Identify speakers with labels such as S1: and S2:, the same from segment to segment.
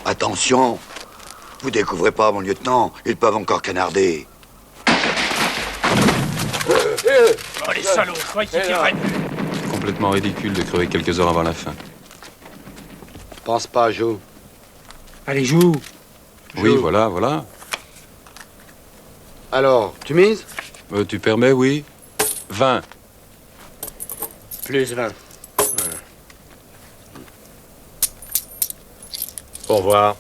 S1: Attention, vous découvrez pas, mon lieutenant, ils peuvent encore canarder.
S2: Oh, les salauds, quoi, ils tireraient.
S3: Complètement ridicule de crever quelques heures avant la fin.
S1: Pense pas, Joe.
S2: Allez, joue.
S3: Oui, voilà.
S1: Alors, tu mises?
S3: Tu permets, oui. 20.
S4: Plus 20. Au revoir.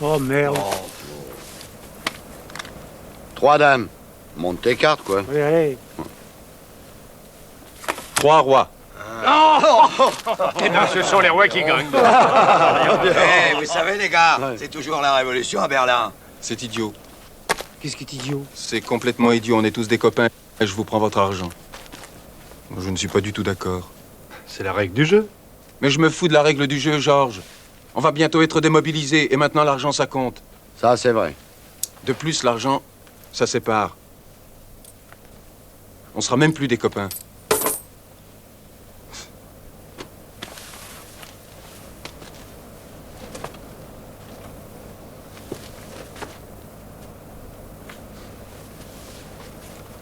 S2: Oh, merde.
S1: 3 dames. Monte tes cartes, quoi.
S2: Oui, allez.
S3: 3 rois.
S4: Eh bien, ce sont les rois qui gagnent.
S1: Vous savez, les gars, c'est toujours la révolution à Berlin.
S3: C'est idiot.
S2: Qu'est-ce qui est idiot?
S3: C'est complètement idiot. On est tous des copains et je vous prends votre argent. Je ne suis pas du tout d'accord.
S4: C'est la règle du jeu.
S3: Mais je me fous de la règle du jeu, Georges. On va bientôt être démobilisés et maintenant l'argent, ça compte.
S1: Ça, c'est vrai.
S3: De plus, l'argent, ça sépare. On sera même plus des copains.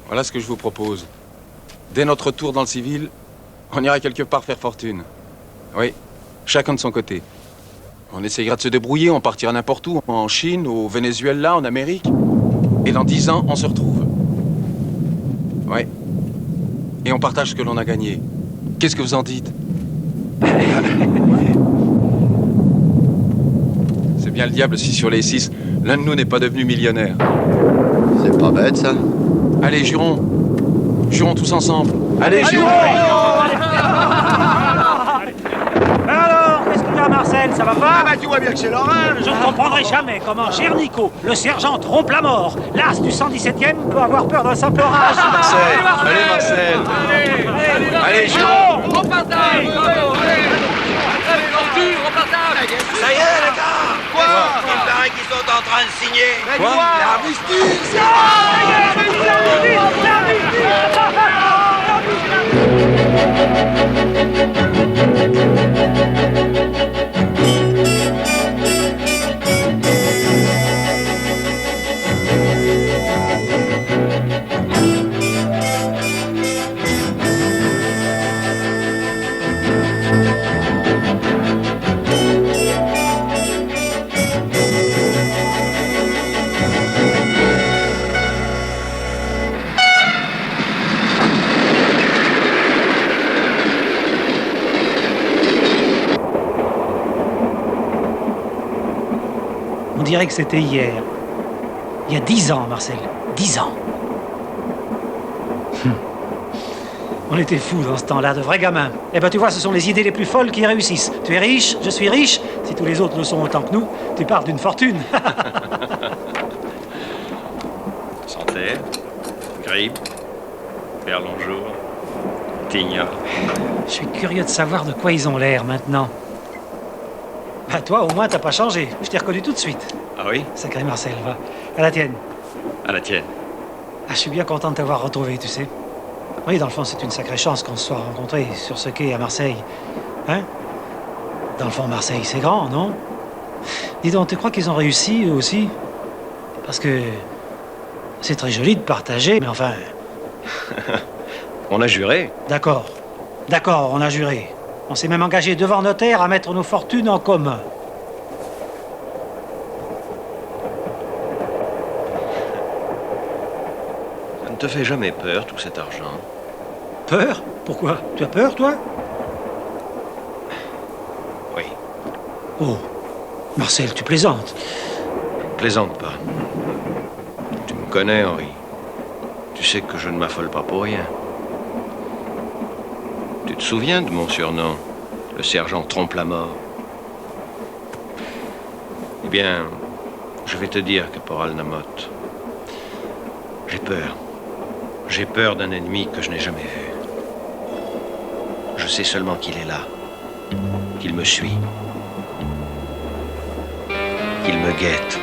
S3: Voilà ce que je vous propose. Dès notre tour dans le civil, on ira quelque part faire fortune. Oui, chacun de son côté. On essayera de se débrouiller, on partira n'importe où, en Chine, au Venezuela, en Amérique. Et dans 10 ans, on se retrouve. Oui. Et on partage ce que l'on a gagné. Qu'est-ce que vous en dites? C'est bien le diable si sur les 6, l'un de nous n'est pas devenu millionnaire.
S1: C'est pas bête, ça.
S3: Allez, jurons. Jurons tous ensemble. Allez, jurons.
S2: Alors, qu'est-ce qu'il y a, Marcel? Ça va pas?
S1: tu vois bien que c'est l'orage.
S2: Je ne comprendrai jamais comment Gernico, le sergent trompe la mort. L'as du 117e peut avoir peur d'un simple orage.
S3: Marcel. Allez, Marcel. Allez, jurons.
S1: Ça y est, les gars. Quoi? Il paraît qu'ils sont en train de signer.
S3: Quoi?
S1: L'armistice.
S2: On dirait que c'était hier. Il y a 10 ans, Marcel. 10 ans. On était fous dans ce temps-là, de vrais gamins. Eh ben tu vois, ce sont les idées les plus folles qui réussissent. Tu es riche, je suis riche. Si tous les autres le sont autant que nous, tu parles d'une fortune.
S4: Santerre, Grippe, Berlonjour, Tignard.
S2: Je suis curieux de savoir de quoi ils ont l'air maintenant. Bah toi, au moins, t'as pas changé. Je t'ai reconnu tout de suite.
S4: Ah oui?
S2: Sacré Marcel, va. À la tienne.
S4: À la tienne.
S2: Ah, je suis bien content de t'avoir retrouvé, tu sais. Oui, dans le fond, c'est une sacrée chance qu'on se soit rencontrés sur ce quai à Marseille. Hein? Dans le fond, Marseille, c'est grand, non? Dis donc, tu crois qu'ils ont réussi, eux aussi? Parce que c'est très joli de partager, mais enfin...
S4: On a juré.
S2: D'accord. D'accord, on a juré. On s'est même engagé devant notaire à mettre nos fortunes en commun.
S4: Ça ne te fait jamais peur, tout cet argent?
S2: Peur? Pourquoi? Tu as peur, toi?
S5: Oui.
S2: Oh, Marcel, tu plaisantes.
S5: Plaisante pas. Tu me connais, Henri. Tu sais que je ne m'affole pas pour rien. Tu te souviens de mon surnom, le sergent Trompe-la-Mort? Eh bien, je vais te dire, caporal Namotte. J'ai peur. J'ai peur d'un ennemi que je n'ai jamais vu. Je sais seulement qu'il est là, qu'il me suit, qu'il me guette.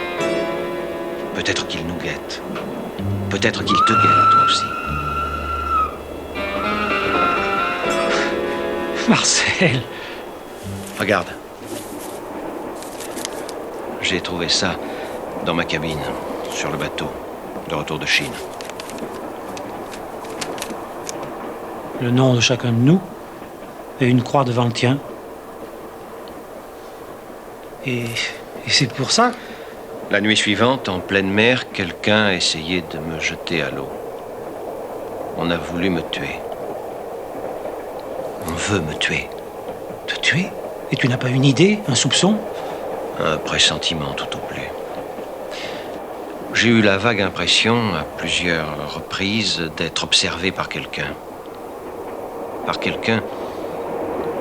S5: Peut-être qu'il nous guette. Peut-être qu'il te guette, toi aussi.
S2: Marcel.
S5: Regarde. J'ai trouvé ça dans ma cabine, sur le bateau, de retour de Chine.
S2: Le nom de chacun de nous et une croix devant le tien. Et c'est pour ça?
S5: La nuit suivante, en pleine mer, quelqu'un a essayé de me jeter à l'eau. On a voulu me tuer. On veut me tuer.
S2: Te tuer? Et tu n'as pas une idée, un soupçon?
S5: Un pressentiment tout au plus. J'ai eu la vague impression, à plusieurs reprises, d'être observé par quelqu'un. Par quelqu'un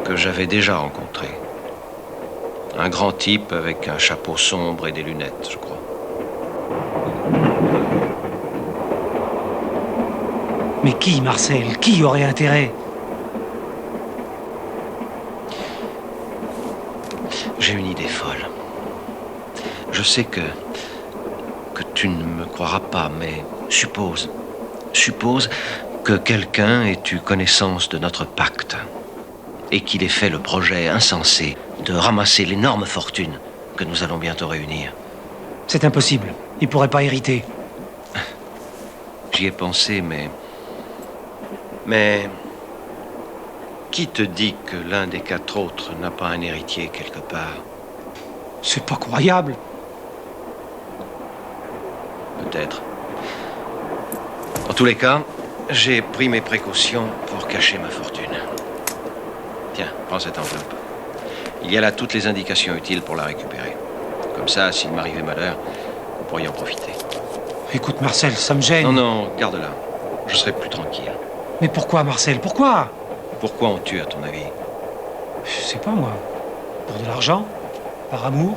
S5: que j'avais déjà rencontré. Un grand type avec un chapeau sombre et des lunettes, je crois.
S2: Mais qui, Marcel? Qui aurait intérêt?
S5: J'ai une idée folle. Je sais que tu ne me croiras pas, mais suppose que quelqu'un ait eu connaissance de notre pacte et qu'il ait fait le projet insensé de ramasser l'énorme fortune que nous allons bientôt réunir.
S2: C'est impossible. Il pourrait pas hériter.
S5: J'y ai pensé, mais qui te dit que l'un des 4 autres n'a pas un héritier quelque part?
S2: C'est pas croyable.
S5: Peut-être. En tous les cas, j'ai pris mes précautions pour cacher ma fortune. Tiens, prends cette enveloppe. Il y a là toutes les indications utiles pour la récupérer. Comme ça, s'il m'arrivait malheur, vous pourriez en profiter.
S2: Écoute, Marcel, ça me gêne.
S5: Non, garde-la. Je serai plus tranquille.
S2: Mais pourquoi, Marcel? Pourquoi?
S5: Pourquoi on tue, à ton avis?
S2: Je sais pas, moi. Pour de l'argent? Par amour?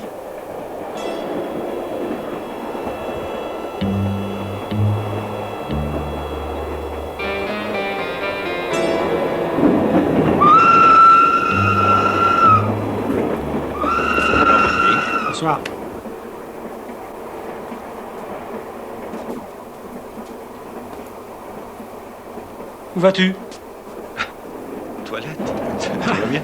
S2: Bonsoir. Où vas-tu?
S5: Toilette. Ça va bien.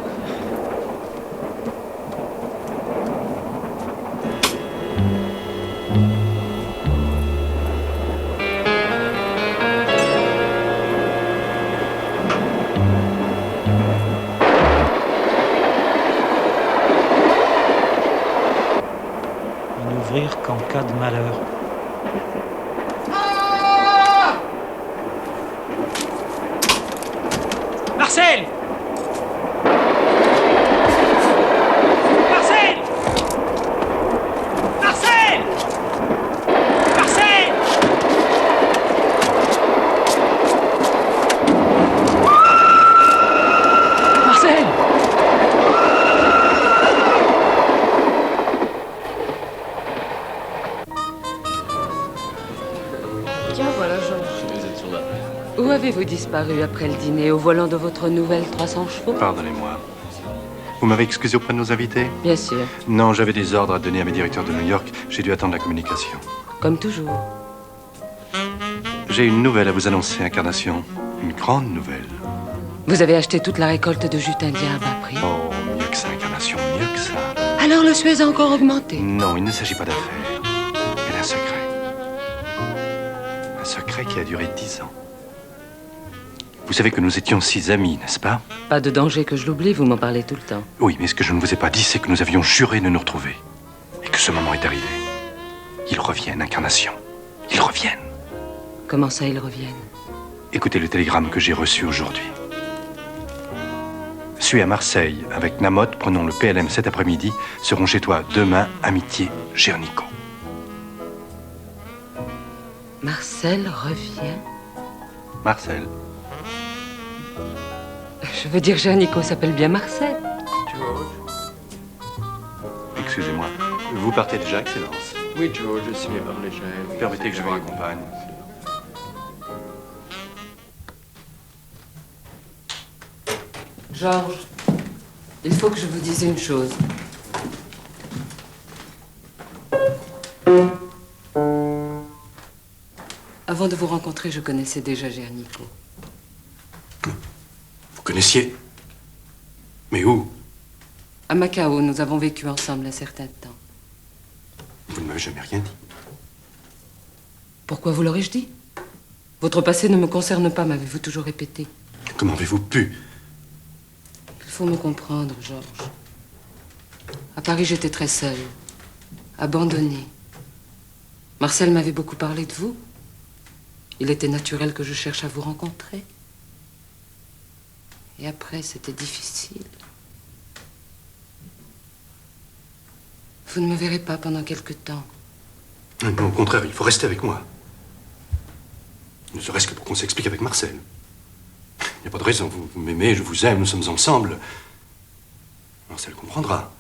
S2: N'ouvrir qu'en cas de malheur. Marcel! Marcel! Marcel! Marcel! Marcel!
S6: Tiens, voilà, Georges. Où avez-vous disparu après le dîner? Au volant de votre nouvelle 300 chevaux?
S7: Pardonnez-moi. Vous m'avez excusé auprès de nos invités?
S6: Bien sûr,
S7: Non, j'avais des ordres à donner à mes directeurs de New York. J'ai dû attendre la communication.
S6: comme toujours.
S7: J'ai une nouvelle à vous annoncer, Incarnation. Une grande nouvelle.
S6: Vous avez acheté toute la récolte de jute indien à bas prix.
S7: Oh, mieux que ça, Incarnation, mieux que ça.
S6: Alors le Suez a encore augmenté.
S7: Non, il ne s'agit pas d'affaires, mais d'un secret. Un secret qui a duré 10 ans. Vous savez que nous étions 6 amis, n'est-ce pas?
S6: Pas de danger que je l'oublie, vous m'en parlez tout le temps.
S7: Oui, mais ce que je ne vous ai pas dit, c'est que nous avions juré de nous retrouver. Et que ce moment est arrivé. Ils reviennent, Incarnation. Ils reviennent.
S6: Comment ça, ils reviennent?
S7: Écoutez le télégramme que j'ai reçu aujourd'hui. suis à Marseille avec Namotte, prenons le PLM cet après-midi, seront chez toi demain, Amitié, Gernico.
S6: Marcel revient.
S7: Marcel.
S6: Je veux dire, Gernico s'appelle bien Marcel.
S7: Excusez-moi. Vous partez déjà, Excellence.
S3: Oui, George, je suis obligé.
S7: Permettez que je vous raccompagne.
S6: Georges, il faut que je vous dise une chose. Avant de vous rencontrer, je connaissais déjà Gernico.
S7: Vous connaissiez? Mais où?
S6: À Macao, nous avons vécu ensemble un certain temps.
S7: Vous ne m'avez jamais rien dit.
S6: Pourquoi vous l'aurais-je dit? Votre passé ne me concerne pas, m'avez-vous toujours répété.
S7: Comment avez-vous pu?
S6: Il faut me comprendre, Georges. À Paris, j'étais très seule, abandonnée. Marcel m'avait beaucoup parlé de vous. Il était naturel que je cherche à vous rencontrer. Et après, c'était difficile. Vous ne me verrez pas pendant quelque temps.
S7: Non, au contraire, il faut rester avec moi. Ne serait-ce que pour qu'on s'explique avec Marcel. Il n'y a pas de raison. Vous m'aimez, je vous aime, nous sommes ensemble. Marcel comprendra.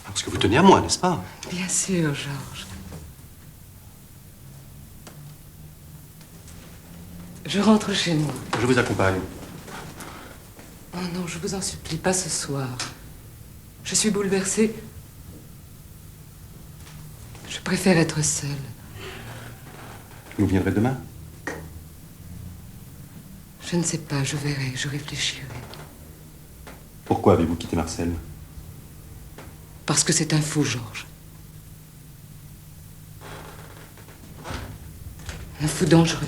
S7: Parce que vous tenez à moi, n'est-ce pas?
S6: Bien sûr, Georges. Je rentre chez moi.
S7: Je vous accompagne.
S6: Oh non, je vous en supplie, pas ce soir. Je suis bouleversée. Je préfère être seule.
S7: Vous viendrez demain?
S6: Je ne sais pas, je verrai, je réfléchirai.
S7: Pourquoi avez-vous quitté Marcel?
S6: Parce que c'est un fou, Georges. Un fou dangereux.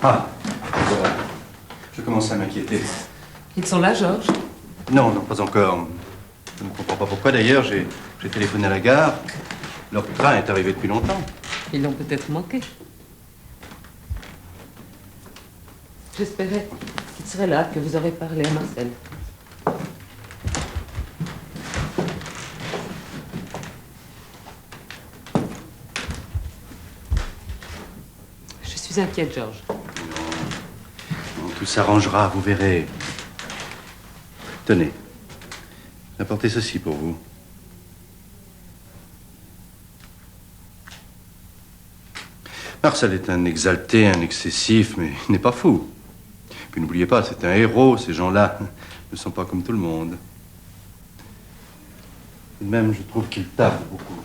S7: Ah, voilà. Je commence à m'inquiéter.
S6: Ils sont là, Georges?
S7: Non, non, pas encore. Je ne comprends pas pourquoi. D'ailleurs, j'ai téléphoné à la gare. Leur train est arrivé depuis longtemps.
S6: Ils l'ont peut-être manqué. J'espérais qu'il serait là, que vous aurez parlé à Marcel. Je suis inquiète, Georges.
S7: Non, tout s'arrangera, vous verrez. Tenez. Apportez ceci pour vous. Marcel est un exalté, un excessif, mais il n'est pas fou. Puis n'oubliez pas, c'est un héros, ces gens-là ne sont pas comme tout le monde. Tout de même, je trouve qu'il tarde beaucoup.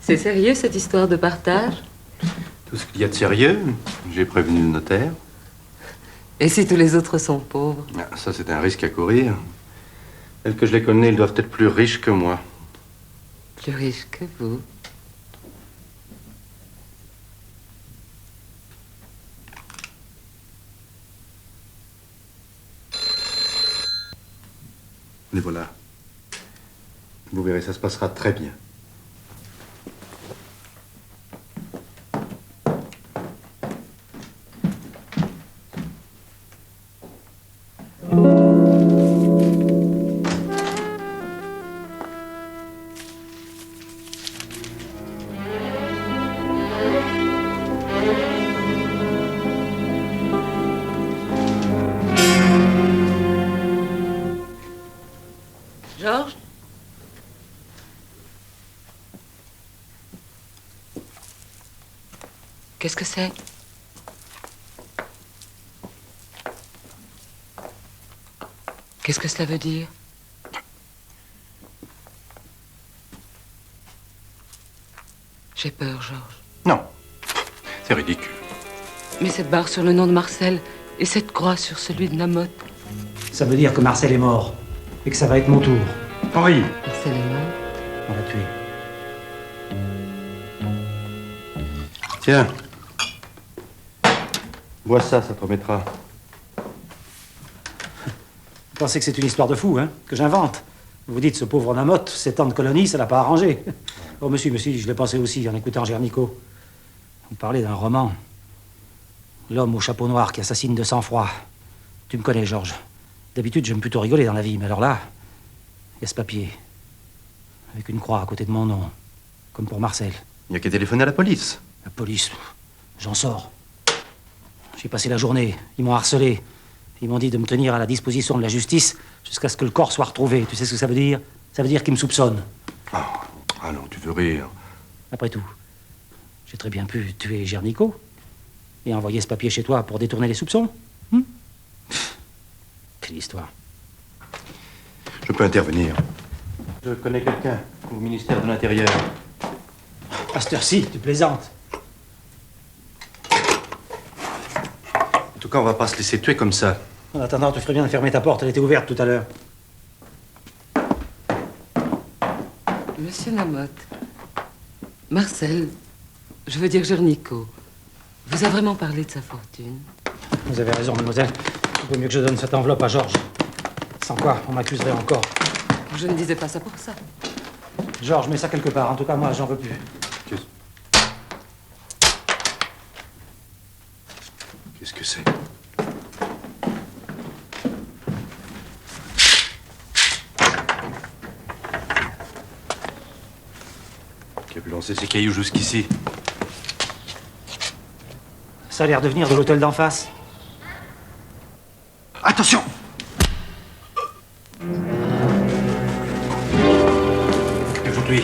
S6: C'est sérieux, cette histoire de partage?
S7: Tout ce qu'il y a de sérieux, j'ai prévenu le notaire.
S6: Et si tous les autres sont pauvres?
S7: Ah, ça, c'est un risque à courir. Tels que je les connais, ils doivent être plus riches que moi.
S6: Plus riches que vous.
S7: Les voilà. Vous verrez, ça se passera très bien.
S6: Georges? Qu'est-ce que c'est? Qu'est-ce que cela veut dire? J'ai peur, Georges.
S7: Non, c'est ridicule.
S6: Mais cette barre sur le nom de Marcel et cette croix sur celui de Lamotte.
S2: Ça veut dire que Marcel est mort et que ça va être mon tour.
S7: Henri,
S6: Marcel est mort.
S2: On l'a tué.
S7: tiens. Bois ça te remettra.
S2: Vous pensez que c'est une histoire de fou, hein, que j'invente? Vous dites, ce pauvre Lamotte, 7 ans de colonie, ça l'a pas arrangé. Oh, monsieur, je l'ai pensé aussi en écoutant Gernico. Vous parlez d'un roman. L'homme au chapeau noir qui assassine de sang-froid. Tu me connais, Georges. D'habitude, j'aime plutôt rigoler dans la vie, mais alors là, il y a ce papier. Avec une croix à côté de mon nom. Comme pour Marcel.
S7: Il n'y a qu'à téléphoner à la police.
S2: La police, j'en sors. J'ai passé la journée. Ils m'ont harcelé. Ils m'ont dit de me tenir à la disposition de la justice jusqu'à ce que le corps soit retrouvé. Tu sais ce que ça veut dire? Ça veut dire qu'ils me soupçonnent.
S7: Ah non, tu veux rire.
S2: Après tout, j'ai très bien pu tuer Gernico et envoyer ce papier chez toi pour détourner les soupçons. Quelle histoire.
S7: Je peux intervenir. Je connais quelqu'un au ministère de l'Intérieur.
S2: À cette heure-ci, tu plaisantes.
S7: En tout cas, on va pas se laisser tuer comme ça.
S2: En attendant, tu ferais bien de fermer ta porte. Elle était ouverte tout à l'heure.
S6: Monsieur Lamotte, Marcel, je veux dire Gernico, vous a vraiment parlé de sa fortune?
S2: Vous avez raison, mademoiselle. Il vaut mieux que je donne cette enveloppe à Georges. Sans quoi, on m'accuserait encore.
S6: Je ne disais pas ça pour ça.
S2: Georges, mets ça quelque part. En tout cas, moi, j'en veux plus.
S7: Qu'est-ce que c'est? Qui a pu lancer ces cailloux jusqu'ici?
S2: Ça a l'air de venir de l'hôtel d'en face.
S7: Attention! Occupez-vous de lui.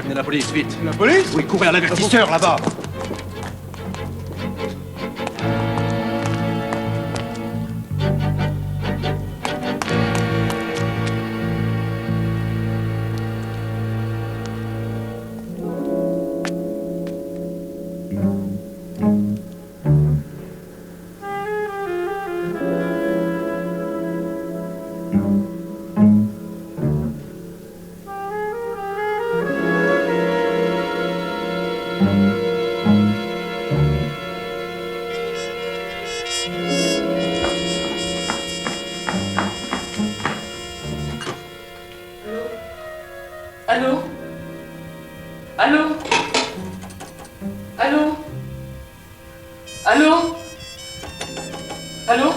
S7: Venez la police, vite.
S4: La police?
S7: Oui, courez à l'avertisseur, là-bas.
S6: Allô? Allô? Allô? Allô? Allô?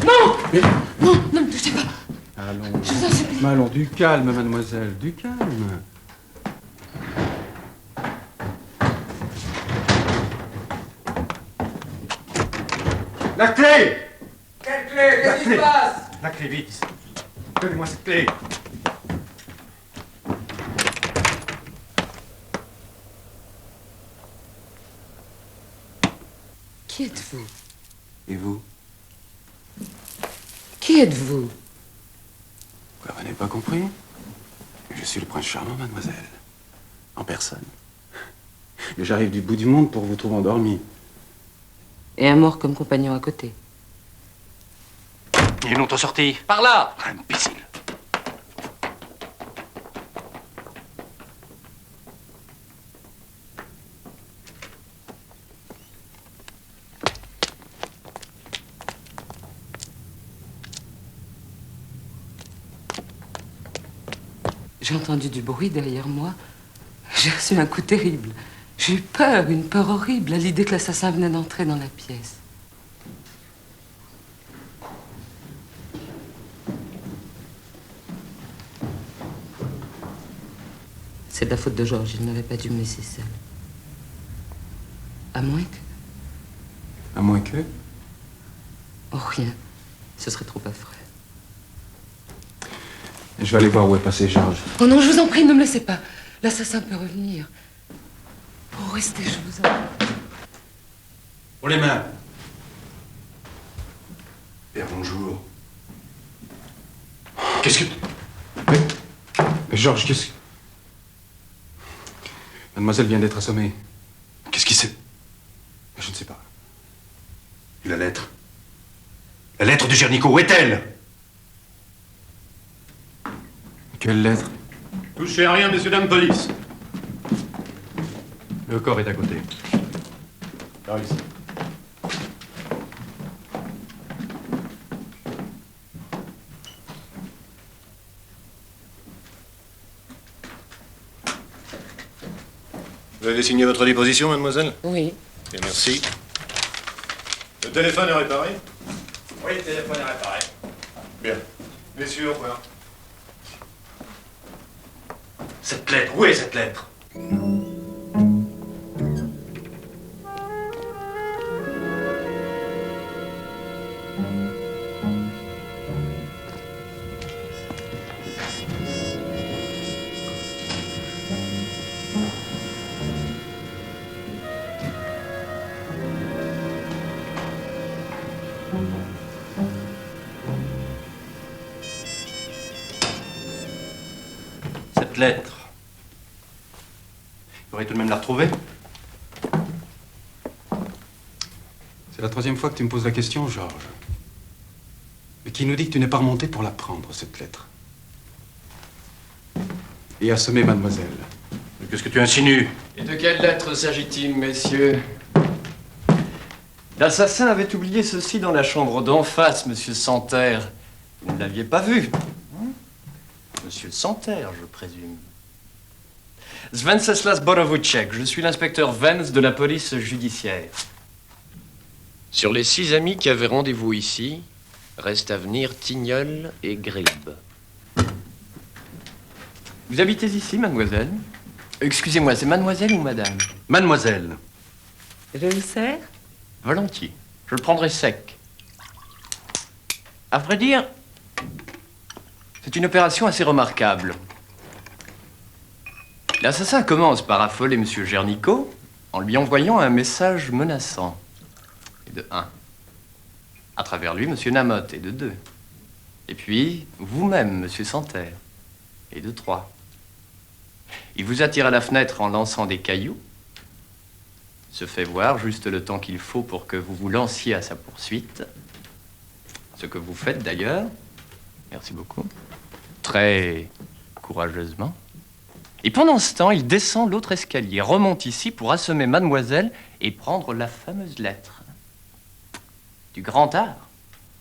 S6: Non! Non, ne me touchez pas!
S3: Allons.
S6: Je vous en supplie.
S3: Allons, du calme, mademoiselle, du calme.
S4: La clé!
S1: Quelle clé? Qu'est-ce qui se passe?
S4: La clé, vite. Donnez-moi cette clé.
S6: Qui êtes-vous?
S3: Et vous?
S6: Qui êtes-vous?
S3: Quoi, vous n'avez pas compris? Je suis le prince charmant, mademoiselle. En personne. Et j'arrive du bout du monde pour vous trouver endormi.
S6: Et un mort comme compagnon à côté.
S7: Il y a une autre sortie.
S1: Par là!
S7: Imbécile.
S6: J'ai entendu du bruit derrière moi. J'ai reçu un coup terrible. J'ai eu peur, une peur horrible, à l'idée que l'assassin venait d'entrer dans la pièce. C'est de la faute de Georges, il n'avait pas dû me laisser seule. À moins que...
S3: À moins que...
S6: Oh, rien. Ce serait trop affreux.
S3: Je vais aller voir où est passé Georges.
S6: Oh non, je vous en prie, ne me laissez pas. L'assassin peut revenir. Oh, restez, je vous en prie.
S7: Pour les mains. Père, bonjour. Qu'est-ce que...
S3: Mais Georges, qu'est-ce que... Mademoiselle vient d'être assommée.
S7: Qu'est-ce qui s'est...
S3: Je ne sais pas.
S7: Et la lettre? La lettre de Gernico, où est-elle?
S3: Quelle lettre?
S7: Touchez à rien, messieurs, dames, police. Le corps est à côté. Par ici.
S8: Vous avez signé votre déposition, mademoiselle?
S6: Oui.
S8: Et merci. Le téléphone est réparé?
S1: Oui, le téléphone est réparé.
S8: Bien. Messieurs, au revoir.
S7: Cette lettre, où est cette lettre? Cette lettre. Il faudrait tout de même la retrouver.
S3: C'est la troisième fois que tu me poses la question, Georges. Mais qui nous dit que tu n'es pas remonté pour la prendre, cette lettre? Et assommer mademoiselle.
S7: Mais qu'est-ce que tu insinues?
S4: Et de quelle lettre s'agit-il, messieurs? L'assassin avait oublié ceci dans la chambre d'en face, monsieur Santerre. Vous ne l'aviez pas vu. Monsieur Santerre, je présume. Venceslas Borovouchek, je suis l'inspecteur Vence de la police judiciaire.
S9: Sur les 6 amis qui avaient rendez-vous ici, restent à venir Tignol et Gribe.
S4: Vous habitez ici, mademoiselle? Excusez-moi, c'est mademoiselle ou madame?
S7: Mademoiselle.
S6: Je vous sers?
S4: Volontiers. Je le prendrai sec. À vrai dire, c'est une opération assez remarquable. L'assassin commence par affoler M. Gernico en lui envoyant un message menaçant. Et de 1. À travers lui, M. Namotte. Et de 2. Et puis, vous-même, M. Santerre. Et de 3. Il vous attire à la fenêtre en lançant des cailloux, se fait voir juste le temps qu'il faut pour que vous vous lanciez à sa poursuite. Ce que vous faites d'ailleurs, merci beaucoup, très courageusement. Et pendant ce temps, il descend l'autre escalier, remonte ici pour assommer mademoiselle et prendre la fameuse lettre. Du grand art.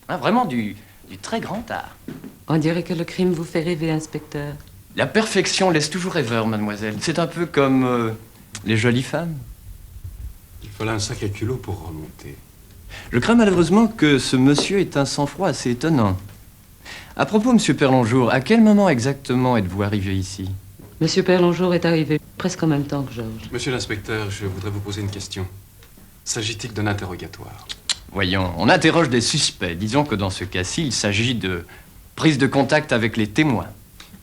S4: Hein, vraiment du très grand art.
S6: On dirait que le crime vous fait rêver, inspecteur.
S4: La perfection laisse toujours rêveur, mademoiselle. C'est un peu comme les jolies femmes.
S3: Il fallait un sacré culot pour remonter.
S4: Je crains malheureusement que ce monsieur ait un sang-froid assez étonnant. À propos, monsieur Perlonjour, à quel moment exactement êtes-vous arrivé ici?
S6: Monsieur Perlonjour est arrivé presque en même temps que Georges.
S3: Monsieur l'inspecteur, je voudrais vous poser une question. S'agit-il d'un interrogatoire?
S4: Voyons, on interroge des suspects. Disons que dans ce cas-ci, il s'agit de prise de contact avec les témoins.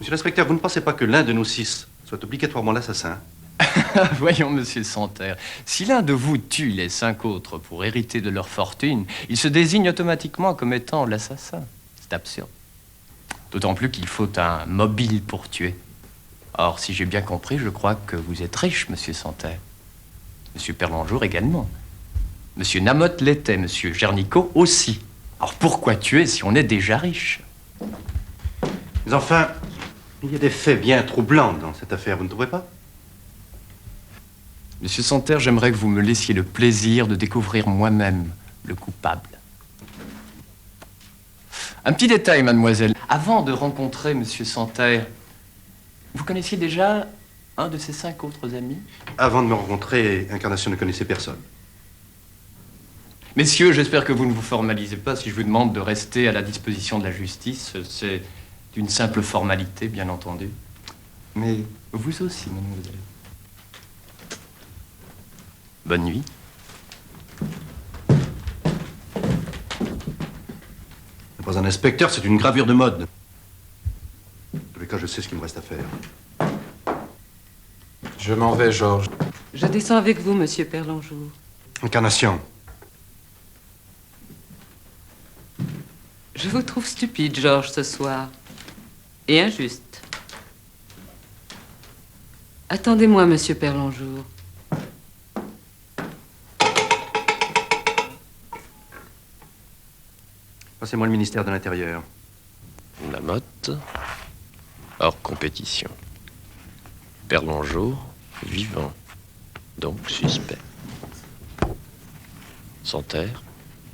S7: Monsieur l'inspecteur, vous ne pensez pas que l'un de nous 6 soit obligatoirement l'assassin?
S4: Voyons, monsieur Santerre, si l'un de vous tue les 5 autres pour hériter de leur fortune, il se désigne automatiquement comme étant l'assassin. C'est absurde. D'autant plus qu'il faut un mobile pour tuer. Or, si j'ai bien compris, je crois que vous êtes riche, monsieur Santerre. Monsieur Perlonjour également. Monsieur Namotte l'était, monsieur Gernico aussi. Alors pourquoi tuer si on est déjà riche?
S7: Mais enfin, il y a des faits bien troublants dans cette affaire, vous ne trouvez pas?
S4: Monsieur Santerre, j'aimerais que vous me laissiez le plaisir de découvrir moi-même le coupable. Un petit détail, mademoiselle. Avant de rencontrer monsieur Santerre, Vous connaissiez déjà un de ses 5 autres amis?
S7: Avant de me rencontrer, Incarnation ne connaissait personne.
S4: Messieurs, j'espère que vous ne vous formalisez pas si je vous demande de rester à la disposition de la justice. C'est une simple formalité, bien entendu. Mais vous aussi, mademoiselle. Bonne nuit.
S7: C'est pas un inspecteur, c'est une gravure de mode. En tous les cas, je sais ce qu'il me reste à faire.
S3: Je m'en vais, Georges.
S6: Je descends avec vous, monsieur Perlenjour.
S7: Incarnation.
S6: Je vous trouve stupide, Georges, ce soir. Et injuste. Attendez-moi, monsieur Perlenjour.
S7: Passez-moi le ministère de l'Intérieur.
S9: Lamotte, hors compétition. Perlenjour, vivant, donc suspect. Santerre,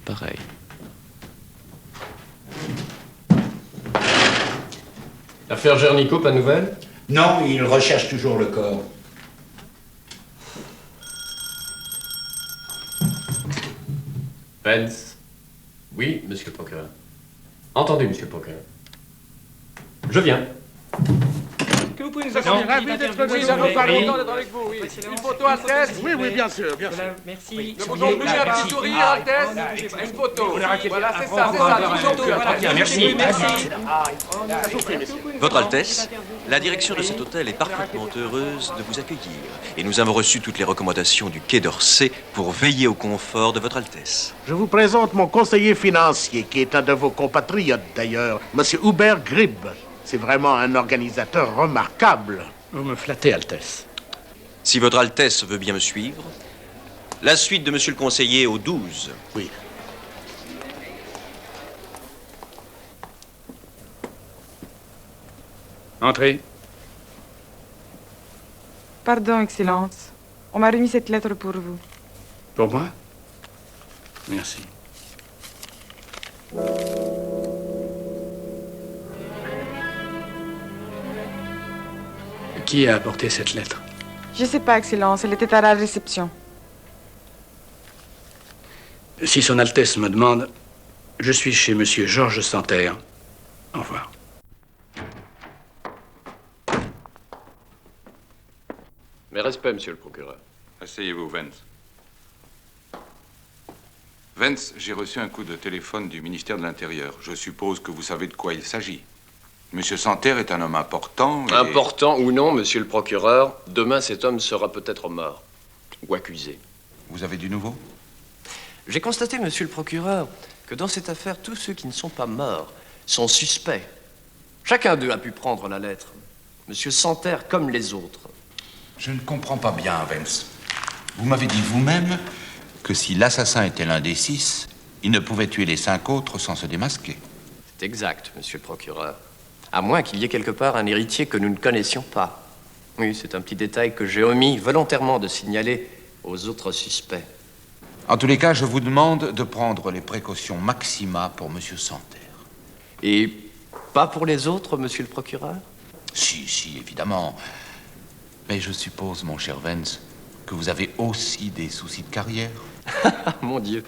S9: pareil. L'affaire Gernico, pas de nouvelles?
S10: Non, il recherche toujours le corps.
S4: Vance. Oui, monsieur le procureur. Entendu, monsieur le procureur. Je viens.
S11: Que vous pouvez nous accorder ravi d'être venu. Ça nous parle longtemps d'être avec vous, oui. Une photo, Altesse? Oui, oui, bien sûr, bien sûr. Merci. Ne vous oubliez un petit sourire, Altesse. Une photo. Voilà, c'est ça, c'est ça. Merci.
S12: Votre Altesse, la direction de cet hôtel est parfaitement heureuse de vous accueillir. Et nous avons reçu toutes les recommandations du Quai d'Orsay pour veiller au confort de votre Altesse.
S10: Je vous présente mon conseiller financier, qui est un de vos compatriotes d'ailleurs, monsieur Hubert Gribb. C'est vraiment un organisateur remarquable.
S11: Vous me flattez, Altesse.
S12: Si votre Altesse veut bien me suivre, la suite de monsieur le conseiller au 12.
S10: Oui.
S11: Entrez.
S13: Pardon, Excellence. On m'a remis cette lettre pour vous.
S11: Pour moi? Merci. Qui a apporté cette lettre?
S13: Je sais pas, Excellence. Elle était à la réception.
S11: Si Son Altesse me demande, je suis chez Monsieur Georges Santerre. Au revoir.
S9: Mes respects, monsieur le procureur.
S3: Asseyez-vous, Vance. Vance, j'ai reçu un coup de téléphone du ministère de l'Intérieur. Je suppose que vous savez de quoi il s'agit. Monsieur Santerre est un homme important et...
S9: Important ou non, monsieur le procureur, demain cet homme sera peut-être mort. Ou accusé.
S3: Vous avez du nouveau?
S4: J'ai constaté, monsieur le procureur, que dans cette affaire, tous ceux qui ne sont pas morts sont suspects. Chacun d'eux a pu prendre la lettre. Monsieur Santerre comme les autres.
S14: Je ne comprends pas bien, Vance. Vous m'avez dit vous-même que si l'assassin était l'un des 6, il ne pouvait tuer les 5 autres sans se démasquer.
S4: C'est exact, monsieur le procureur. À moins qu'il y ait quelque part un héritier que nous ne connaissions pas. Oui, c'est un petit détail que j'ai omis volontairement de signaler aux autres suspects.
S14: En tous les cas, je vous demande de prendre les précautions maxima pour Monsieur Santerre.
S4: Et pas pour les autres, monsieur le procureur?
S14: Si, évidemment. Mais je suppose, mon cher Vance, que vous avez aussi des soucis de carrière.
S4: Mon Dieu.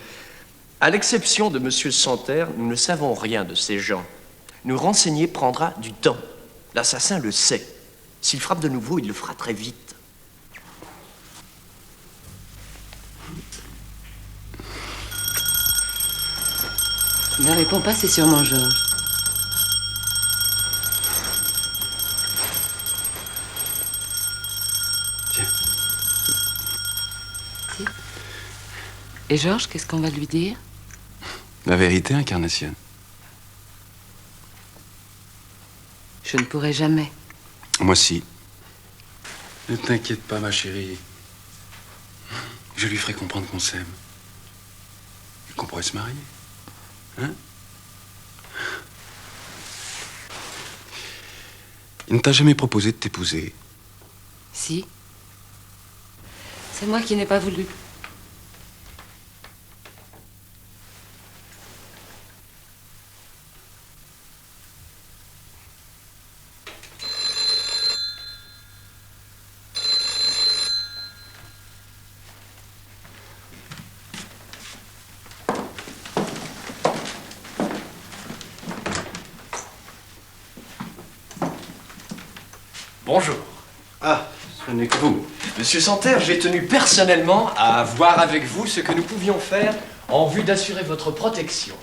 S4: À l'exception de monsieur Santerre, nous ne savons rien de ces gens. Nous renseigner prendra du temps. L'assassin le sait. S'il frappe de nouveau, il le fera très vite.
S6: Ne réponds pas, c'est sûrement Georges.
S11: Tiens.
S6: Et Georges, qu'est-ce qu'on va lui dire?
S3: La vérité, Incarnation.
S6: Je ne pourrai jamais.
S3: Moi, si. Ne t'inquiète pas, ma chérie. Je lui ferai comprendre qu'on s'aime. Et qu'on pourrait se marier. Hein? Il ne t'a jamais proposé de t'épouser?
S6: Si. C'est moi qui n'ai pas voulu.
S4: Bonjour.
S7: Ah, ce n'est que vous.
S4: Monsieur Santerre, j'ai tenu personnellement à voir avec vous ce que nous pouvions faire en vue d'assurer votre protection.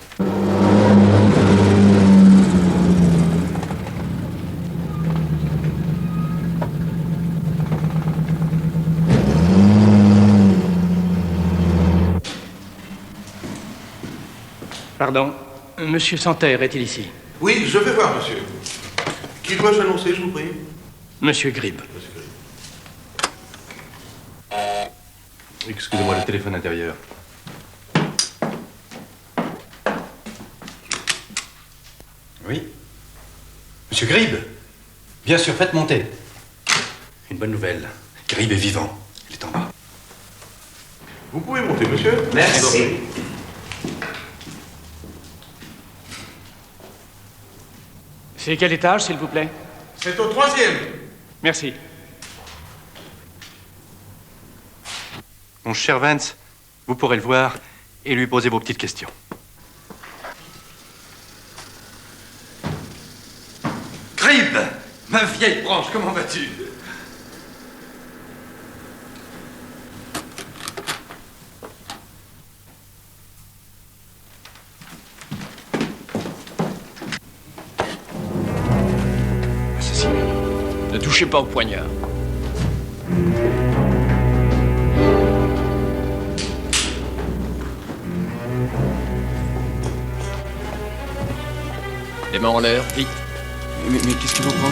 S15: Pardon, Monsieur Santerre est-il ici?
S16: Oui, je vais voir, monsieur. Qui dois-je annoncer, je vous prie?
S15: Monsieur Gribb.
S7: Excusez-moi, le téléphone intérieur. Oui? Monsieur Gribb? Bien sûr, faites monter. Une bonne nouvelle. Gribb est vivant. Il est en bas.
S16: Vous pouvez monter, monsieur?
S4: Merci.
S15: C'est quel étage, s'il vous plaît?
S16: C'est au 3e.
S15: Merci.
S7: Mon cher Vance, vous pourrez le voir et lui poser vos petites questions.
S1: Gribb, ma vieille branche, comment vas-tu?
S4: Assassiné. Ne touchez pas au poignard. Les mains en l'air, vite.
S3: Mais qu'est-ce qui vous prend?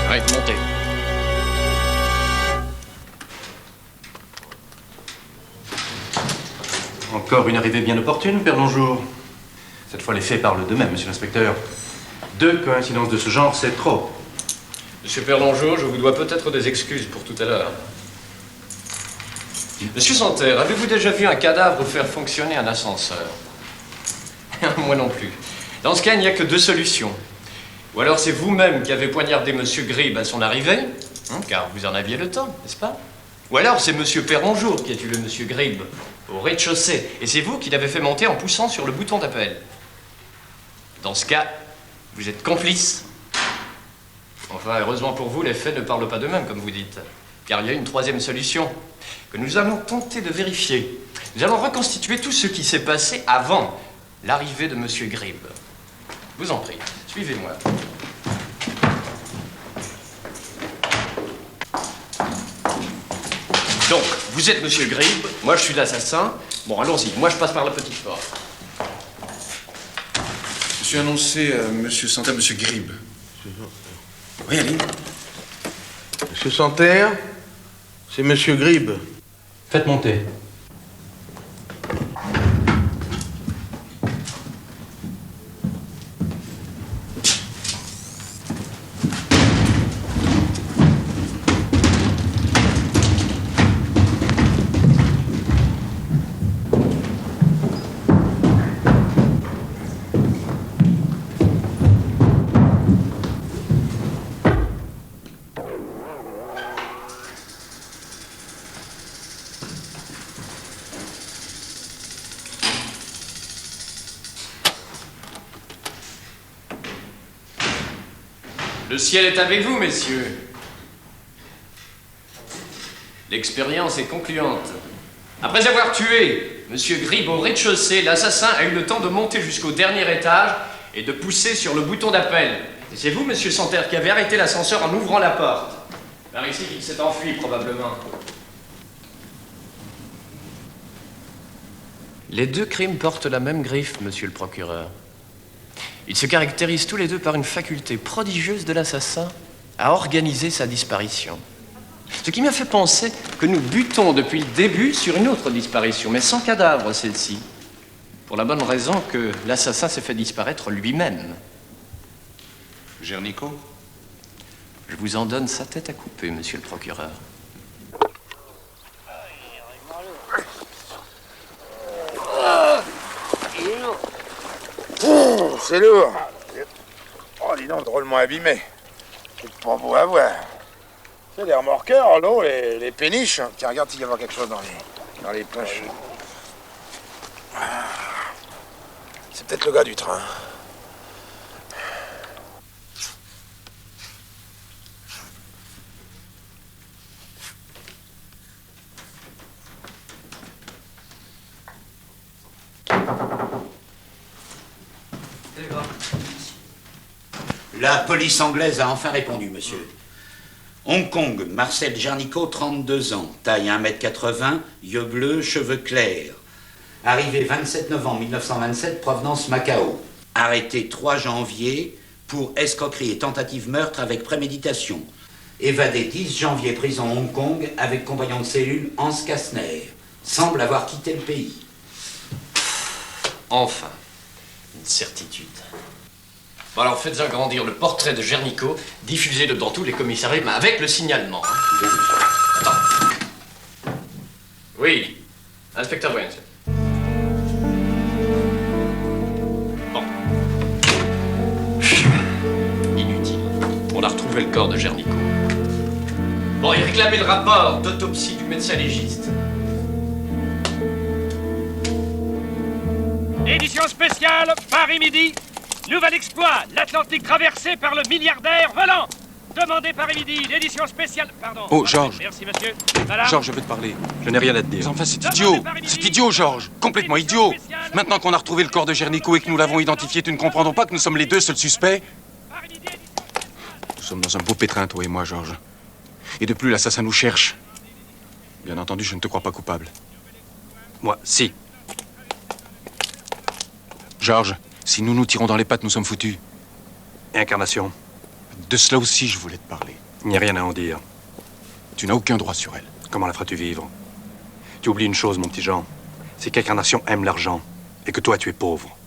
S4: Arrête, montez.
S7: Encore une arrivée bien opportune, Père Lonjour. Cette fois, les faits parlent d'eux-mêmes, monsieur l'inspecteur. 2 coïncidences de ce genre, c'est trop.
S4: Monsieur Perlongeau, je vous dois peut-être des excuses pour tout à l'heure. Monsieur Santerre, avez-vous déjà vu un cadavre faire fonctionner un ascenseur? Moi non plus. Dans ce cas, il n'y a que 2 solutions. Ou alors c'est vous-même qui avez poignardé Monsieur Gribb à son arrivée, car vous en aviez le temps, n'est-ce pas? Ou alors c'est Monsieur Perronjour qui a tué Monsieur Gribb au rez-de-chaussée, et c'est vous qui l'avez fait monter en poussant sur le bouton d'appel. Dans ce cas, vous êtes complice. Enfin, heureusement pour vous, les faits ne parlent pas d'eux-mêmes, comme vous dites. Car il y a une 3e solution que nous allons tenter de vérifier. Nous allons reconstituer tout ce qui s'est passé avant l'arrivée de Monsieur Gribb. Vous en prie, suivez-moi. Donc, vous êtes Monsieur Gribb, moi je suis l'assassin. Bon, allons-y, moi je passe par la petite porte.
S3: Je suis annoncé à Monsieur Santerre, Monsieur Gribb. Oui, Aline?
S16: Monsieur Santerre, c'est Monsieur Gribb.
S7: Faites monter.
S4: Le ciel est avec vous, messieurs. L'expérience est concluante. Après avoir tué Monsieur Gribb au rez-de-chaussée, l'assassin a eu le temps de monter jusqu'au dernier étage et de pousser sur le bouton d'appel. Et c'est vous, Monsieur Santerre, qui avez arrêté l'ascenseur en ouvrant la porte. Par ici qu'il s'est enfui, probablement. Les 2 crimes portent la même griffe, monsieur le procureur. Ils se caractérisent tous les 2 par une faculté prodigieuse de l'assassin à organiser sa disparition. Ce qui m'a fait penser que nous butons depuis le début sur une autre disparition, mais sans cadavre, celle-ci. Pour la bonne raison que l'assassin s'est fait disparaître lui-même.
S14: Gernico?
S4: Je vous en donne sa tête à couper, monsieur le procureur.
S1: C'est lourd. Oh, dis donc, drôlement abîmé. C'est pas beau à voir. C'est les remorqueurs, l'eau, les péniches. Tiens, regarde s'il y a quelque chose dans les poches. C'est peut-être le gars du train.
S17: La police anglaise a enfin répondu, monsieur. Hong Kong, Marcel Jarnico, 32 ans, taille 1m80, yeux bleus, cheveux clairs. Arrivé 27 novembre 1927, provenance Macao. Arrêté 3 janvier pour escroquerie et tentative meurtre avec préméditation. Évadé 10 janvier, prison Hong Kong avec compagnon de cellule Hans Kastner. Semble avoir quitté le pays.
S4: Enfin, une certitude. Bon alors faites agrandir le portrait de Jarnico, diffusez-le dans tous les commissariats, mais avec le signalement. Attends. Oui, inspecteur Wentz. Bon. Inutile. On a retrouvé le corps de Jarnico. Bon, il réclamait le rapport d'autopsie du médecin légiste.
S18: Édition spéciale, Paris midi. Nouvel exploit, l'Atlantique traversé par le milliardaire volant. Demandez Paris midi, l'édition spéciale... Pardon.
S3: Oh, Georges.
S18: Merci, monsieur. Madame.
S3: Georges, je veux te parler. Je n'ai rien à te dire. Mais enfin, c'est idiot. C'est idiot, Georges. Complètement idiot. Maintenant qu'on a retrouvé le corps de Jarnico et que nous l'avons identifié, tu ne comprendras pas que nous sommes les deux seuls suspects? Nous sommes dans un beau pétrin, toi et moi, Georges. Et de plus, l'assassin nous cherche. Bien entendu, je ne te crois pas coupable. Moi, si. Georges, si nous nous tirons dans les pattes, nous sommes foutus.
S7: Incarnation.
S3: De cela aussi, je voulais te parler.
S7: Il n'y a rien à en dire.
S3: Tu n'as aucun droit sur elle.
S7: Comment la feras-tu vivre? Tu oublies une chose, mon petit Jean. C'est qu'Incarnation aime l'argent. Et que toi, tu es pauvre.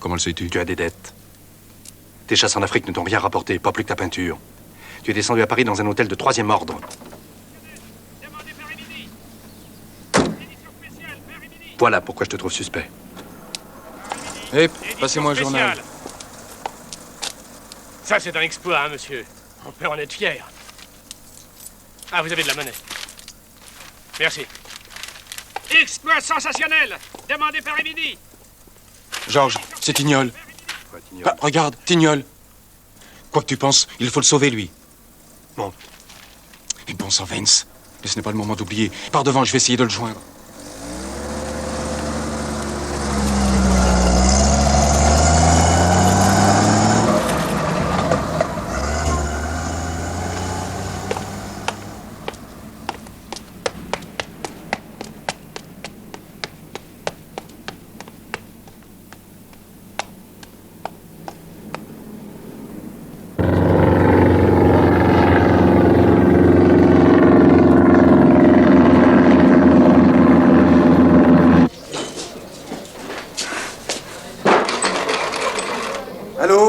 S3: Comment le sais-tu?
S7: Tu as des dettes. Tes chasses en Afrique ne t'ont rien rapporté, pas plus que ta peinture. Tu es descendu à Paris dans un hôtel de 3e ordre. Voilà pourquoi je te trouve suspect.
S3: Eh, passez-moi un journal.
S18: Ça, c'est un exploit, hein, monsieur. On peut en être fier. Ah, vous avez de la monnaie. Merci. Exploit sensationnel. Demandez Paris midi.
S3: Georges, c'est Tignol. Bah, regarde, Tignol. Quoi que tu penses, il faut le sauver, lui.
S7: Bon.
S3: Et bon sang, Vance. Mais ce n'est pas le moment d'oublier. Par devant, je vais essayer de le joindre.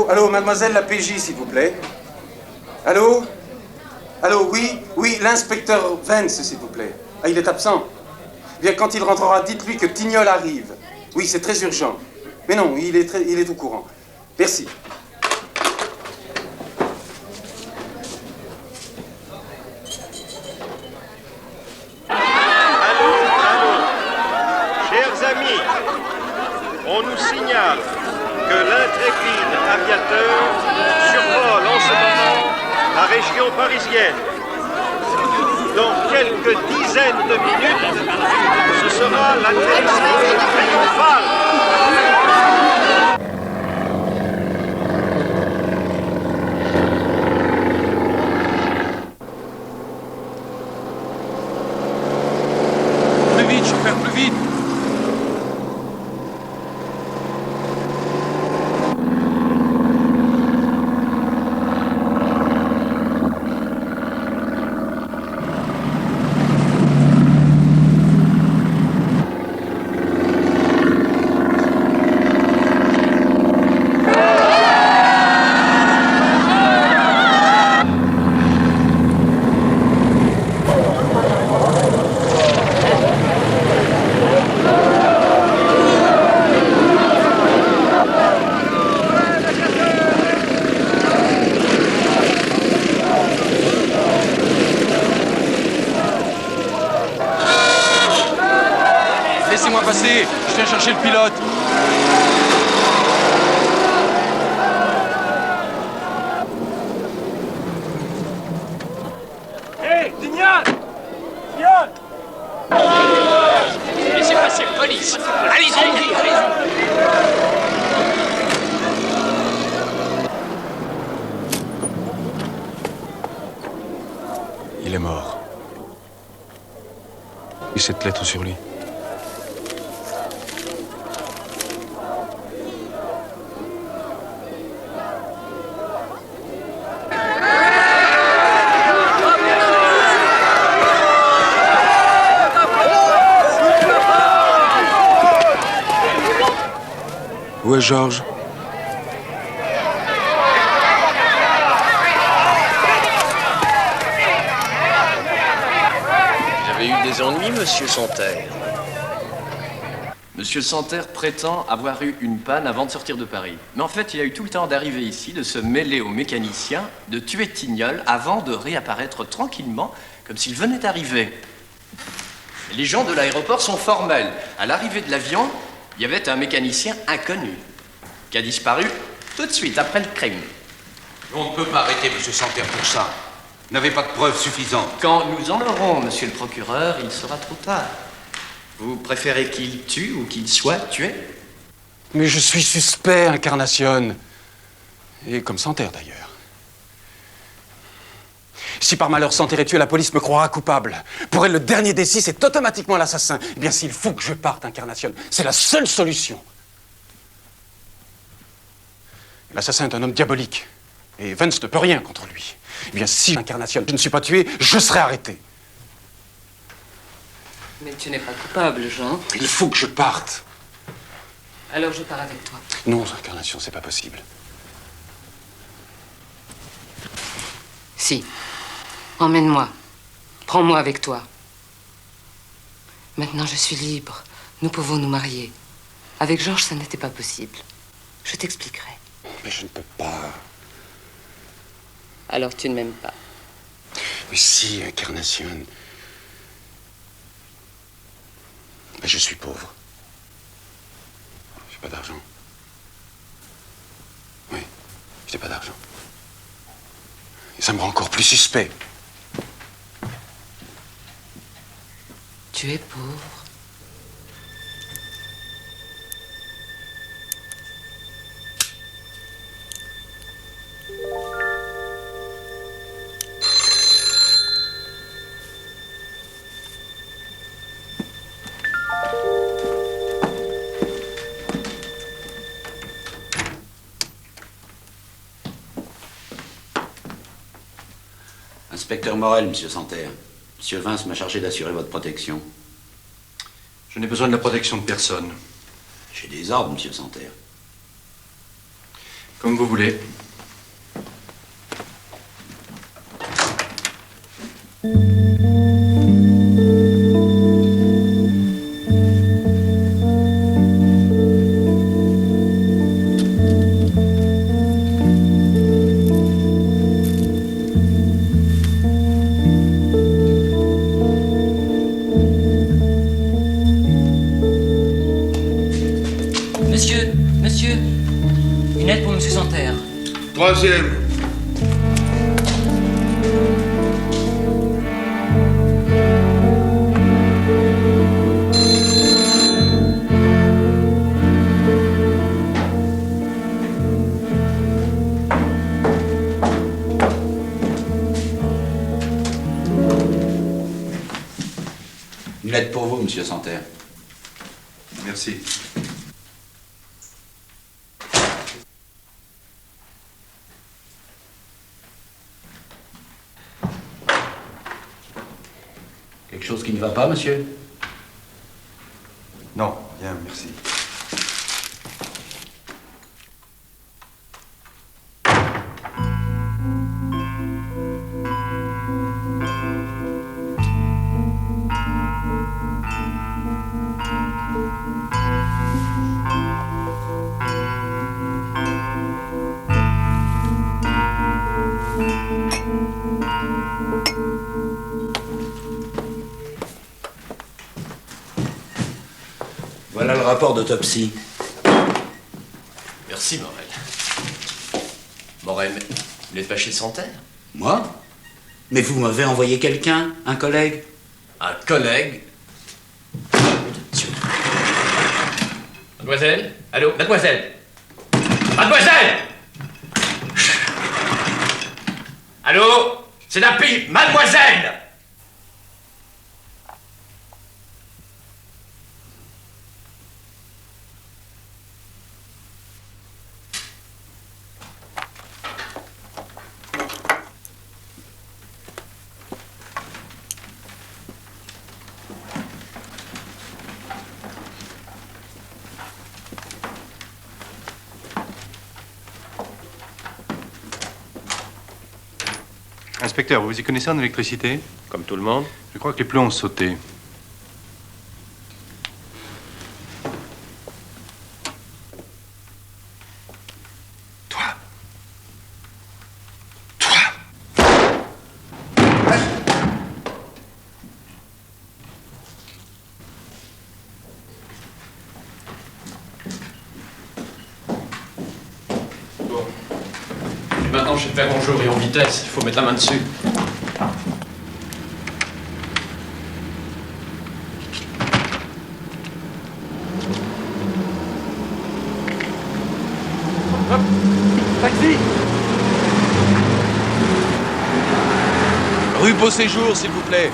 S19: Allô, mademoiselle la PJ, s'il vous plaît. Allô? Allô, oui, l'inspecteur Vance, s'il vous plaît. Ah, il est absent. Bien, quand il rentrera, dites-lui que Tignol arrive. Oui, c'est très urgent. Mais non, il est au courant. Merci.
S20: Chers amis, on nous signale que l'intrépide aviateur survole en ce moment la région parisienne. Dans quelques dizaines de minutes, ce sera l'atterrissage triomphal.
S3: Plus vite, chauffeur, plus vite! Laissez-moi passer, je viens chercher le pilote.
S18: Hé, Tignol! Tignol!
S4: Laissez passer, police! Allez-y, allez-y!
S3: cette lettre sur lui. Où est Georges?
S9: J'avais eu des ennuis, monsieur Santerre.
S4: Monsieur Santerre prétend avoir eu une panne avant de sortir de Paris. Mais en fait, il a eu tout le temps d'arriver ici, de se mêler aux mécaniciens, de tuer Tignol avant de réapparaître tranquillement, comme s'il venait d'arriver. Les gens de l'aéroport sont formels. À l'arrivée de l'avion, il y avait un mécanicien inconnu qui a disparu tout de suite après le crime.
S14: On ne peut pas arrêter M. Santerre pour ça. Vous n'avez pas de preuves suffisantes.
S4: Quand nous en aurons, monsieur le procureur, il sera trop tard. Vous préférez qu'il tue ou qu'il soit tué?
S7: Mais je suis suspect, Incarnation. Et comme Santerre, d'ailleurs. Si par malheur Santerre est tué, la police me croira coupable. Pour elle, le dernier des 6 est automatiquement l'assassin. Eh bien, s'il faut que je parte, Incarnation, c'est la seule solution. L'assassin est un homme diabolique. Et Vance ne peut rien contre lui. Eh bien, si, Incarnation, je ne suis pas tué, je serai arrêté.
S6: Mais tu n'es pas coupable, Jean.
S7: Il faut que je parte.
S6: Alors je pars avec toi.
S7: Non, Incarnation, c'est pas possible.
S6: Si. Emmène-moi. Prends-moi avec toi. Maintenant, je suis libre. Nous pouvons nous marier. Avec Georges, ça n'était pas possible. Je t'expliquerai.
S7: Mais je ne peux pas.
S6: Alors tu ne m'aimes pas?
S7: Mais si, Incarnation. Mais je suis pauvre. J'ai pas d'argent. Oui, je n'ai pas d'argent. Et ça me rend encore plus suspect.
S6: Tu es pauvre.
S17: Inspecteur Morel, monsieur Santerre. Monsieur Vance m'a chargé d'assurer votre protection.
S7: Je n'ai besoin de la protection de personne.
S17: J'ai des ordres, monsieur Santerre.
S7: Comme vous voulez.
S6: Monsieur, une aide pour monsieur Santerre.
S16: Troisième.
S17: Une lettre pour vous, monsieur Santerre.
S14: Merci.
S17: Quelque chose qui ne va pas, monsieur?
S14: Non, rien, merci.
S17: Voilà le rapport d'autopsie.
S4: Merci, Morel. Morel, vous n'êtes pas chez Santerre?
S17: Moi? Mais vous m'avez envoyé quelqu'un, un collègue?
S4: Un collègue? Mademoiselle? Allô? Mademoiselle? Mademoiselle! Allô? C'est la pipe! Mademoiselle!
S7: Inspecteur, vous vous y connaissez en électricité?
S9: Comme tout le monde.
S7: Je crois que les plombs ont sauté.
S9: Maintenant, je vais faire bonjour et en vitesse. Il faut mettre la main dessus.
S11: Hop, taxi!
S3: Rue Beau Séjour, s'il vous plaît.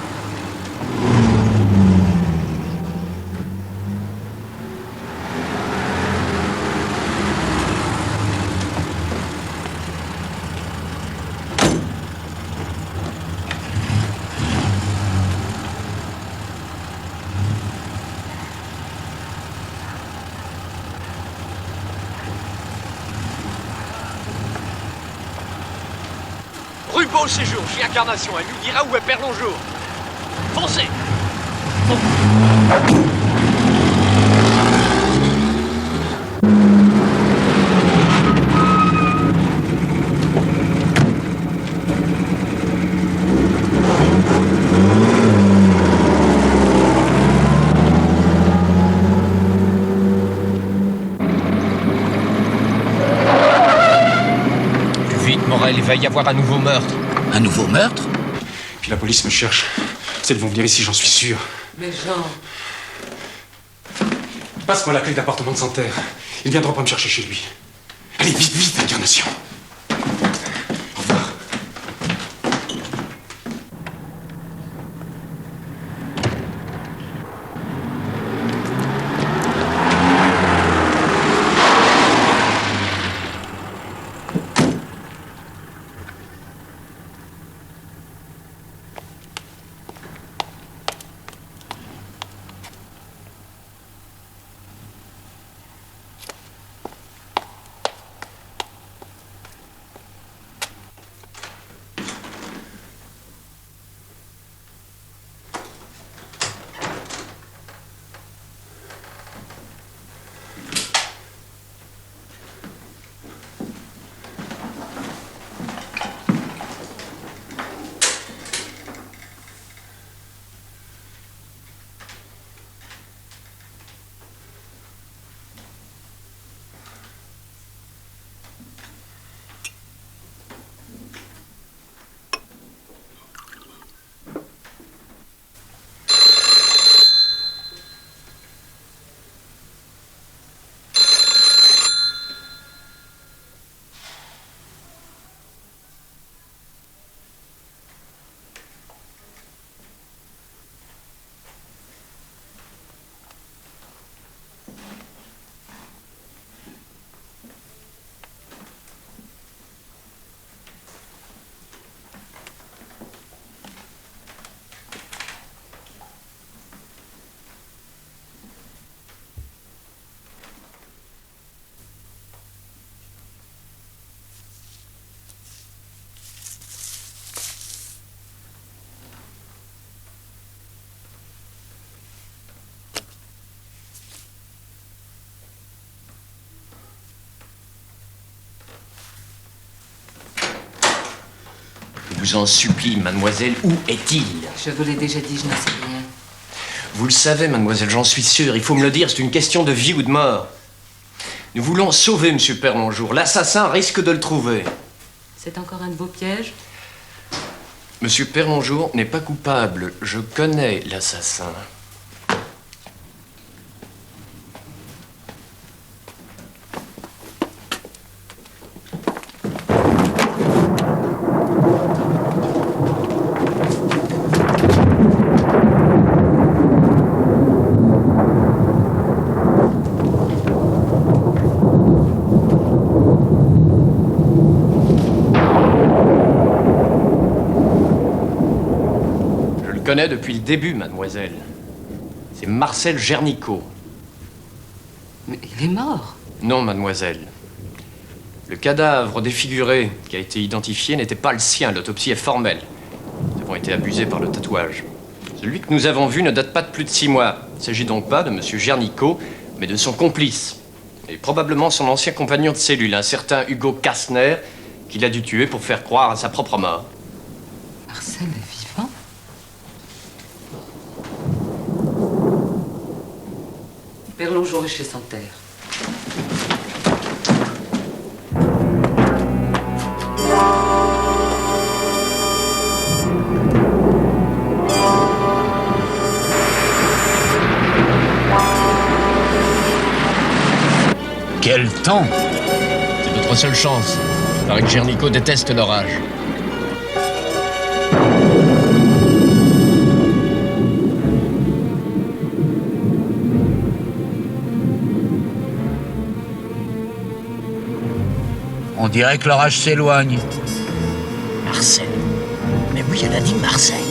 S9: Rue Beau Séjour, chez Incarnation. Elle lui dira où est Père Longeour. Foncez!
S12: Vite, Morel, il va y avoir un nouveau meurtre.
S17: Un nouveau meurtre?
S7: Puis la police me cherche. Ils vont venir ici, j'en suis sûr.
S6: Mais Jean...
S7: Passe-moi la clé de l'appartement de Santerre. Il viendra pas me chercher chez lui. Allez, vite, vite, Incarnation. Au revoir.
S9: Je vous en supplie, mademoiselle, où est-il?
S6: Je vous l'ai déjà dit, je n'en sais rien.
S9: Vous le savez, mademoiselle, j'en suis sûr. Il faut me le dire, c'est une question de vie ou de mort. Nous voulons sauver monsieur Père Longeour. L'assassin risque de le trouver.
S6: C'est encore un de vos pièges?
S9: Monsieur Père Longeour n'est pas coupable. Je connais l'assassin. Je le connais depuis le début, mademoiselle. C'est Marcel Gernicot.
S6: Mais il est mort.
S9: Non, mademoiselle. Le cadavre défiguré qui a été identifié n'était pas le sien. L'autopsie est formelle. Nous avons été abusés par le tatouage. Celui que nous avons vu ne date pas de plus de 6 mois. Il ne s'agit donc pas de M. Gernicot, mais de son complice. Et probablement son ancien compagnon de cellule, un certain Hugo Kastner, qu'il a dû tuer pour faire croire à sa propre mort.
S6: Marcel est vivant? Père Longeau est chez Santerre.
S17: Quel temps!
S9: C'est notre seule chance. Il paraît que Gernicot déteste l'orage.
S17: On dirait que l'orage s'éloigne.
S5: Marcel. Mais oui, elle a dit Marseille.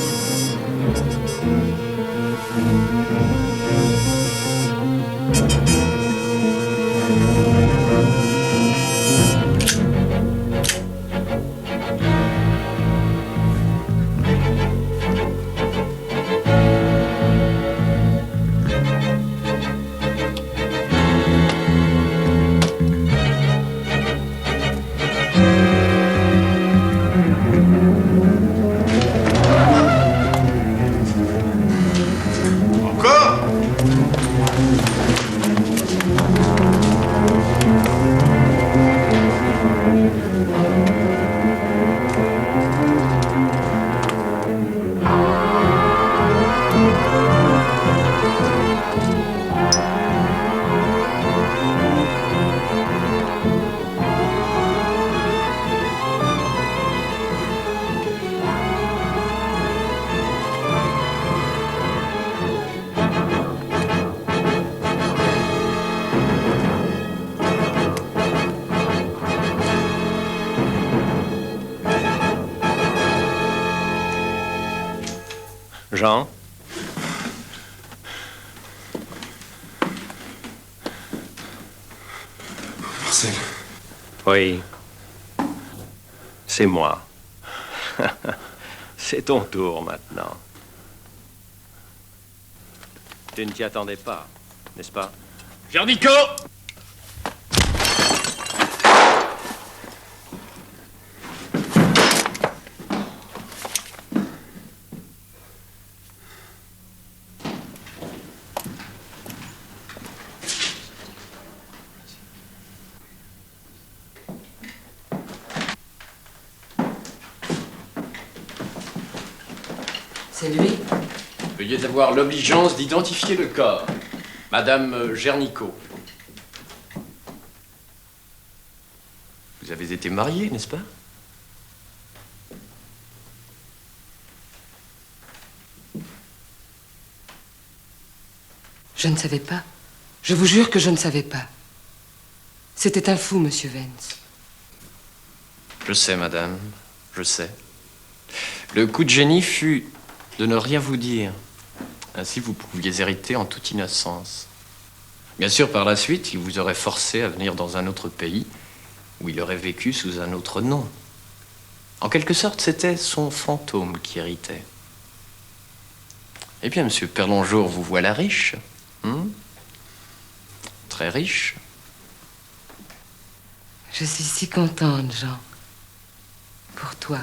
S9: Jean?
S7: Marcel.
S5: Oui. C'est moi. C'est ton tour maintenant. Tu ne t'y attendais pas, n'est-ce pas?
S18: Gernicot!
S6: C'est lui?
S9: Veuillez avoir l'obligeance d'identifier le corps. Madame Gernicot. Vous avez été mariée, n'est-ce pas?
S6: Je ne savais pas. Je vous jure que je ne savais pas. C'était un fou, monsieur Vance.
S9: Je sais, madame. Je sais. Le coup de génie fut de ne rien vous dire. Ainsi, vous pouviez hériter en toute innocence. Bien sûr, par la suite, il vous aurait forcé à venir dans un autre pays où il aurait vécu sous un autre nom. En quelque sorte, c'était son fantôme qui héritait. Eh bien, monsieur Perlonjour, vous voilà riche. Très riche.
S6: Je suis si contente, Jean. Pour toi.